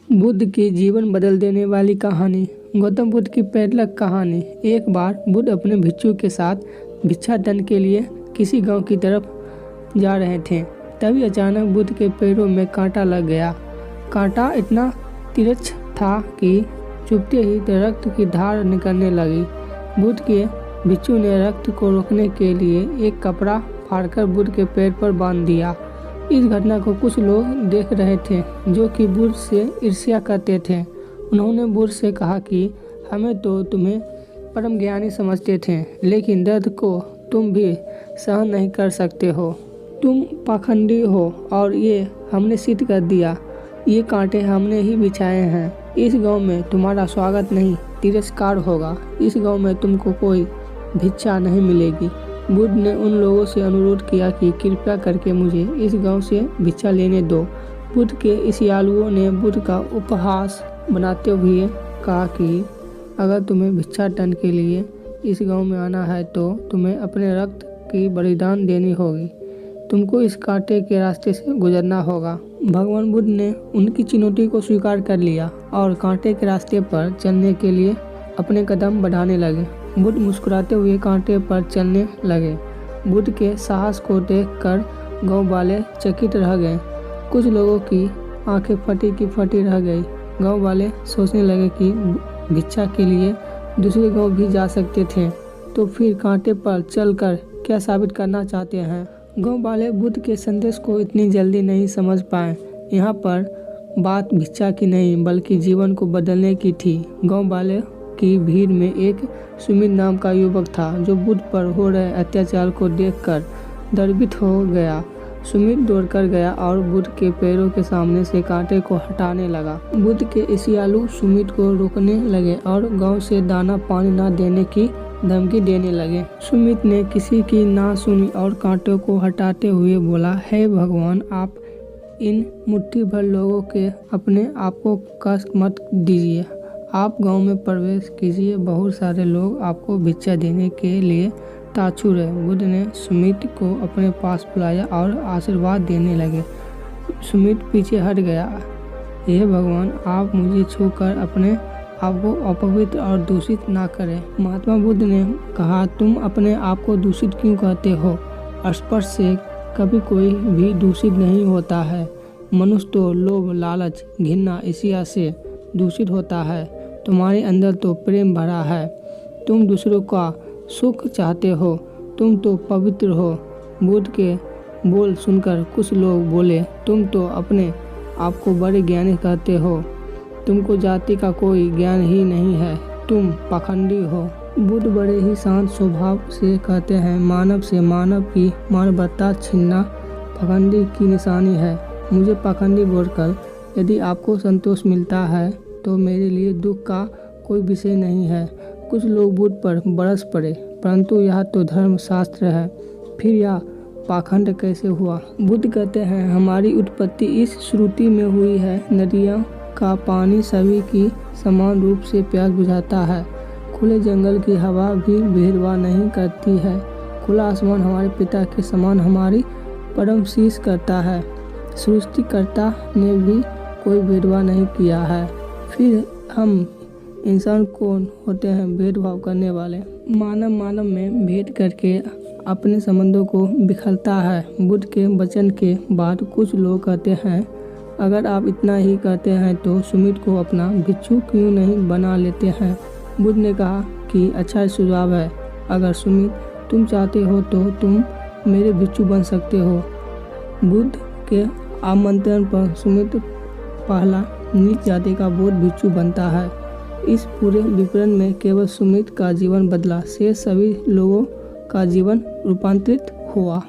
बुद्ध की जीवन बदल देने वाली कहानी। गौतम बुद्ध की पेडलक कहानी। एक बार बुद्ध अपने भिक्षु के साथ भिक्षाटन के लिए किसी गांव की तरफ जा रहे थे। तभी अचानक बुद्ध के पैरों में कांटा लग गया। कांटा इतना तिरछ था कि चुभते ही रक्त की धार निकलने लगी। बुद्ध के भिक्षु ने रक्त को रोकने के लिए एक कपड़ा फाड़कर बुद्ध के पैर पर बांध दिया। इस घटना को कुछ लोग देख रहे थे जो कि बुद्ध से ईर्ष्या करते थे। उन्होंने बुद्ध से कहा कि हमें तो तुम्हें परम ज्ञानी समझते थे, लेकिन दर्द को तुम भी सहन नहीं कर सकते हो। तुम पाखंडी हो और ये हमने सिद्ध कर दिया। ये कांटे हमने ही बिछाए हैं। इस गांव में तुम्हारा स्वागत नहीं, तिरस्कार होगा। इस गांव में तुमको कोई भिक्षा नहीं मिलेगी। बुद्ध ने उन लोगों से अनुरोध किया कि कृपया करके मुझे इस गांव से भिक्षा लेने दो। बुद्ध के ईर्ष्यालुओं ने बुद्ध का उपहास बनाते हुए कहा कि अगर तुम्हें भिक्षाटन के लिए इस गांव में आना है तो तुम्हें अपने रक्त की बलिदान देनी होगी। तुमको इस कांटे के रास्ते से गुजरना होगा। भगवान बुद्ध ने उनकी चुनौती को स्वीकार कर लिया और कांटे के रास्ते पर चलने के लिए अपने कदम बढ़ाने लगे। बुद्ध मुस्कुराते हुए कांटे पर चलने लगे। बुद्ध के साहस को देखकर गांव वाले चकित रह गए। कुछ लोगों की आंखें फटी की फटी रह गई। गांव वाले सोचने लगे कि भिक्षा के लिए दूसरे गांव भी जा सकते थे, तो फिर कांटे पर चलकर क्या साबित करना चाहते हैं। गांव वाले बुद्ध के संदेश को इतनी जल्दी नहीं समझ पाए। यहाँ पर बात भिक्षा की नहीं बल्कि जीवन को बदलने की थी। गांव वाले की भीड़ में एक सुमित नाम का युवक था जो बुद्ध पर हो रहे अत्याचार को देखकर दर्पित हो गया। सुमित दौड़कर गया और बुद्ध के पैरों के सामने से कांटे को हटाने लगा। बुद्ध के ईर्ष्यालु सुमित को रोकने लगे और गांव से दाना पानी न देने की धमकी देने लगे। सुमित ने किसी की ना सुनी और कांटों को हटाते हुए बोला, हे भगवान, आप इन मुट्ठी भर लोगों के अपने आप को कष्ट मत दीजिए। आप गांव में प्रवेश कीजिए। बहुत सारे लोग आपको भिक्षा देने के लिए ताछुर है। बुद्ध ने सुमित को अपने पास बुलाया और आशीर्वाद देने लगे। सुमित पीछे हट गया। हे भगवान, आप मुझे छूकर अपने आप को अपवित्र और दूषित ना करें। महात्मा बुद्ध ने कहा, तुम अपने आप को दूषित क्यों कहते हो? स्पर्श से कभी कोई भी दूषित नहीं होता है। मनुष्य तो लोभ, लालच, घृणा, ईर्ष्या से दूषित होता है। तुम्हारे अंदर तो प्रेम भरा है। तुम दूसरों का सुख चाहते हो। तुम तो पवित्र हो। बुद्ध के बोल सुनकर कुछ लोग बोले, तुम तो अपने आप को बड़े ज्ञानी कहते हो। तुमको जाति का कोई ज्ञान ही नहीं है। तुम पाखंडी हो। बुद्ध बड़े ही शांत स्वभाव से कहते हैं, मानव से मानव की मानवता छीनना पाखंडी की निशानी है। मुझे पाखंडी बोलकर यदि आपको संतोष मिलता है तो मेरे लिए दुख का कोई विषय नहीं है। कुछ लोग बुद्ध पर बरस पड़े, परंतु यह तो धर्मशास्त्र है, फिर यह पाखंड कैसे हुआ? बुद्ध कहते हैं, हमारी उत्पत्ति इस श्रुति में हुई है, नदियों का पानी सभी की समान रूप से प्यास बुझाता है। खुले जंगल की हवा भी भेदभाव नहीं करती है। खुला आसमान हमारे पिता के समान हमारी परम शीश करता है। सृष्टिकर्ता ने भी कोई भेदभाव नहीं किया है। फिर हम इंसान कौन होते हैं भेदभाव करने वाले? मानव में भेद करके अपने संबंधों को बिखरता है। बुद्ध के वचन के बाद कुछ लोग कहते हैं, अगर आप इतना ही कहते हैं तो सुमित को अपना भिक्षु क्यों नहीं बना लेते हैं? बुद्ध ने कहा कि अच्छा सुझाव है। अगर सुमित तुम चाहते हो तो तुम मेरे भिक्षु बन सकते हो। बुद्ध के आमंत्रण पर सुमित पहला नीच जाति का बौद्ध भिक्षु बनता है। इस पूरे विवरण में केवल सुमित का जीवन बदला, शेष सभी लोगों का जीवन रूपांतरित हुआ।